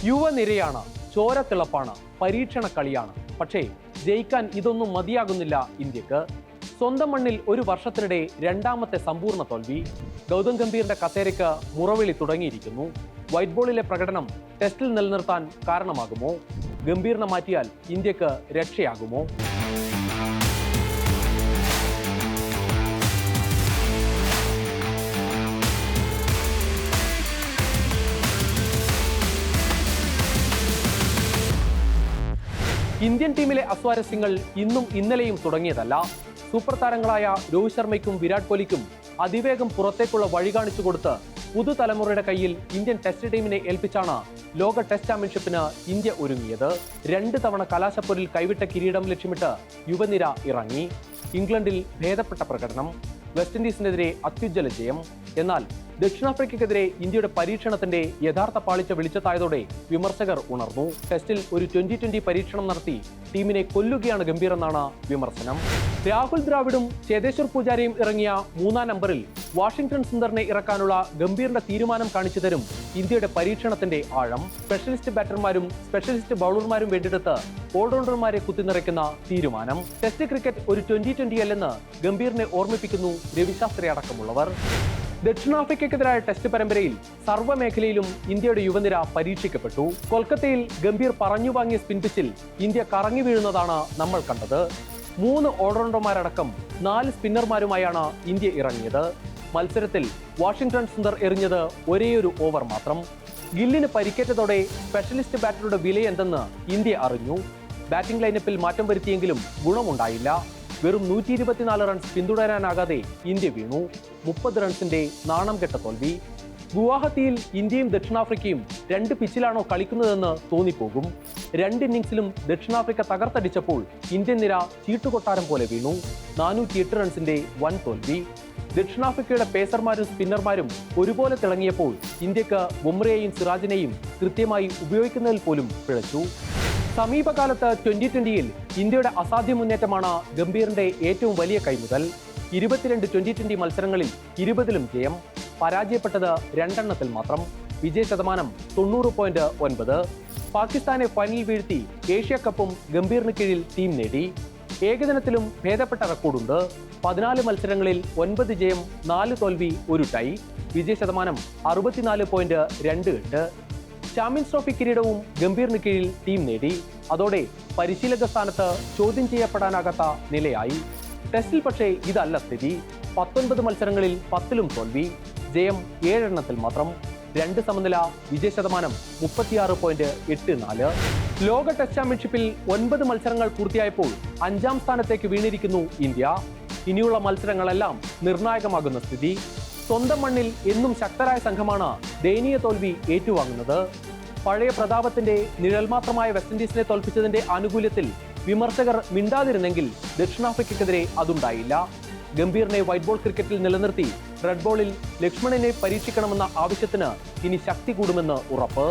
യുവനിരയാണ്, ചോരത്തിളപ്പാണ്, പരീക്ഷണ കളിയാണ്. പക്ഷേ ജയിക്കാൻ ഇതൊന്നും മതിയാകുന്നില്ല ഇന്ത്യക്ക്. സ്വന്തം മണ്ണിൽ ഒരു വർഷത്തിനിടെ രണ്ടാമത്തെ സമ്പൂർണ്ണ തോൽവി. ഗൗതം ഗംഭീറിന്റെ കസേരയ്ക്ക് മുറവിളി തുടങ്ങിയിരിക്കുന്നു. വൈറ്റ് ബോളിലെ പ്രകടനം ടെസ്റ്റിൽ നിലനിർത്താൻ കാരണമാകുമോ? ഗംഭീറിനെ മാറ്റിയാൽ ഇന്ത്യക്ക് രക്ഷയാകുമോ? ഇന്ത്യൻ ടീമിലെ അസ്വാരസ്യങ്ങൾ ഇന്നും ഇന്നലെയും തുടങ്ങിയതല്ല. സൂപ്പർ താരങ്ങളായ രോഹിത് ശർമ്മയ്ക്കും വിരാട് കോഹ്ലിക്കും അതിവേഗം പുറത്തേക്കുള്ള വഴി കാണിച്ചു കൊടുത്ത് പുതുതലമുറയുടെ കയ്യിൽ ഇന്ത്യൻ ടെസ്റ്റ് ടീമിനെ ഏൽപ്പിച്ചാണ് ലോക ടെസ്റ്റ് ചാമ്പ്യൻഷിപ്പിന് ഇന്ത്യ ഒരുങ്ങിയത്. 2 തവണ കലാശപ്പോരിൽ കൈവിട്ട കിരീടം ലക്ഷ്യമിട്ട് യുവനിര ഇറങ്ങി. ഇംഗ്ലണ്ടിൽ ഭേദപ്പെട്ട പ്രകടനം, വെസ്റ്റ് ഇൻഡീസിനെതിരെ അത്യുജ്വല ജയം. എന്നാൽ ദക്ഷിണാഫ്രിക്കയ്ക്കെതിരെ ഇന്ത്യയുടെ പരീക്ഷണത്തിന്റെ യഥാർത്ഥ പാളിച്ച വെളിച്ചത്തായതോടെ വിമർശകർ ഉണർന്നു. ടെസ്റ്റിൽ ഒരു 20-20 പരീക്ഷണം നടത്തി ടീമിനെ കൊല്ലുകയാണ് ഗംഭീർ എന്നാണ് വിമർശനം. രാഹുൽ ദ്രാവിഡും ചേതേശ്വർ പൂജാരയും ഇറങ്ങിയ 3-ാം നമ്പറിൽ വാഷിംഗ്ടൺ സുന്ദറിനെ ഇറക്കാനുള്ള ഗംഭീറിന്റെ തീരുമാനം കാണിച്ചു തരും ഇന്ത്യയുടെ പരീക്ഷണത്തിന്റെ ആഴം. സ്പെഷ്യലിസ്റ്റ് ബാറ്റർമാരും സ്പെഷ്യലിസ്റ്റ് ബൗളർമാരും വേണ്ടിയെടുത്ത് ഓൾറൗണ്ടർമാരെ കുത്തിനിറയ്ക്കുന്ന തീരുമാനം. ടെസ്റ്റ് ക്രിക്കറ്റ് ഒരു 20-20 അല്ലെന്ന് ഗംഭീറിനെ ഓർമ്മിപ്പിക്കുന്നു രവിശാസ്ത്രി അടക്കമുള്ളവർ. ദക്ഷിണാഫ്രിക്കയ്ക്കെതിരായ ടെസ്റ്റ് പരമ്പരയിൽ സർവ്വമേഖലയിലും ഇന്ത്യയുടെ യുവനിര പരീക്ഷിക്കപ്പെട്ടു. കൊൽക്കത്തയിൽ ഗംഭീർ പറഞ്ഞു വാങ്ങിയ സ്പിൻ പിച്ചിൽ ഇന്ത്യ കറങ്ങി വീഴുന്നതാണ് നമ്മൾ കണ്ടത്. 3 ഓൾറൗണ്ടർമാരടക്കം 4 സ്പിന്നർമാരുമായാണ് ഇന്ത്യ ഇറങ്ങിയത്. മത്സരത്തിൽ വാഷിംഗ്ടൺ സുന്ദർ എറിഞ്ഞത് ഒരേയൊരു ഓവർ മാത്രം. ഗില്ലിന് പരിക്കേറ്റതോടെ സ്പെഷ്യലിസ്റ്റ് ബാറ്ററുടെ വിലയെന്തെന്ന് ഇന്ത്യ അറിഞ്ഞു. ബാറ്റിംഗ് ലൈനപ്പിൽ മാറ്റം വരുത്തിയെങ്കിലും ഗുണമുണ്ടായില്ല. വെറും 124 റൺസ് പിന്തുടരാനാകാതെ ഇന്ത്യ വീണു. 30 റൺസിന്റെ നാണം കെട്ട തോൽവി. ഗുവാഹത്തിയിൽ ഇന്ത്യയും ദക്ഷിണാഫ്രിക്കയും 2 പിച്ചിലാണോ കളിക്കുന്നതെന്ന് തോന്നിപ്പോകും. 2 ഇന്നിംഗ്സിലും ദക്ഷിണാഫ്രിക്ക തകർത്തടിച്ചപ്പോൾ ഇന്ത്യൻ നിര ചീട്ടുകൊട്ടാരം പോലെ വീണു. 408 റൺസിന്റെ വൻ തോൽവി. ദക്ഷിണാഫ്രിക്കയുടെ പേസർമാരും സ്പിന്നർമാരും ഒരുപോലെ തിളങ്ങിയപ്പോൾ ഇന്ത്യക്ക് ബുംറയെയും സിറാജിനെയും കൃത്യമായി ഉപയോഗിക്കുന്നതിൽ പോലും പിഴച്ചു. സമീപകാലത്ത് 20-20യിൽ ഇന്ത്യയുടെ അസാധ്യ മുന്നേറ്റമാണ് ഗംഭീറിന്റെ ഏറ്റവും വലിയ കൈമുതൽ. 22 20-20 മത്സരങ്ങളിൽ 20ലും ജയം. പരാജയപ്പെട്ടത് 2 എണ്ണത്തിൽ മാത്രം. വിജയ ശതമാനം 90.9. പാകിസ്ഥാനെ ഫൈനലിൽ വീഴ്ത്തി ഏഷ്യ കപ്പും ഗംഭീറിന് കീഴിൽ ടീം നേടി. ഏകദിനത്തിലും ഭേദപ്പെട്ട റെക്കോർഡുണ്ട്. 14 മത്സരങ്ങളിൽ 9 ജയം, 4 തോൽവി, 1 ടൈ. വിജയ ശതമാനം 64.28. ചാമ്പ്യൻസ് ട്രോഫി കിരീടവും ഗംഭീറിന് കീഴിൽ ടീം നേടി. അതോടെ പരിശീലക സ്ഥാനത്ത് ചോദ്യം ചെയ്യപ്പെടാനാകാത്ത നിലയായി. ടെസ്റ്റിൽ പക്ഷേ ഇതല്ല സ്ഥിതി. 19 മത്സരങ്ങളിൽ 10ലും തോൽവി. ജയം 7 എണ്ണത്തിൽ മാത്രം. 2 സമനില. വിജയ ശതമാനം 36.84. ലോക ടെസ്റ്റ് ചാമ്പ്യൻഷിപ്പിൽ 9 മത്സരങ്ങൾ പൂർത്തിയായപ്പോൾ 5ാം സ്ഥാനത്തേക്ക് വീണിരിക്കുന്നു ഇന്ത്യ. ഇനിയുള്ള മത്സരങ്ങളെല്ലാം നിർണായകമാകുന്ന സ്ഥിതി. സ്വന്തം മണ്ണിൽ എന്നും ശക്തരായ സംഘമാണ് ദയനീയ തോൽവി ഏറ്റുവാങ്ങുന്നത്. പഴയ പ്രതാപത്തിന്റെ നിഴൽ മാത്രമായ വെസ്റ്റ് ഇൻഡീസിനെ തോൽപ്പിച്ചതിന്റെ ആനുകൂല്യത്തിൽ വിമർശകർ മിണ്ടാതിരുന്നെങ്കിൽ ദക്ഷിണാഫ്രിക്കയ്ക്കെതിരെ അതുണ്ടായില്ല. ഗംഭീറിനെ വൈറ്റ് ബോൾ ക്രിക്കറ്റിൽ നിലനിർത്തി റെഡ് ബോളിൽ ലക്ഷ്മണനെ പരീക്ഷിക്കണമെന്ന ആവശ്യത്തിന് ഇനി ശക്തി കൂടുമെന്ന് ഉറപ്പ്.